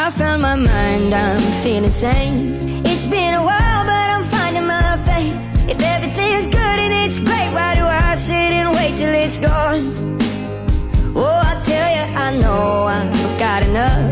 I found my mind, I'm feeling sane. It's been a while, but I'm finding my faith. If everything's good and it's great, why do I sit and wait till it's gone? Oh, I tell you, I know I've got enough.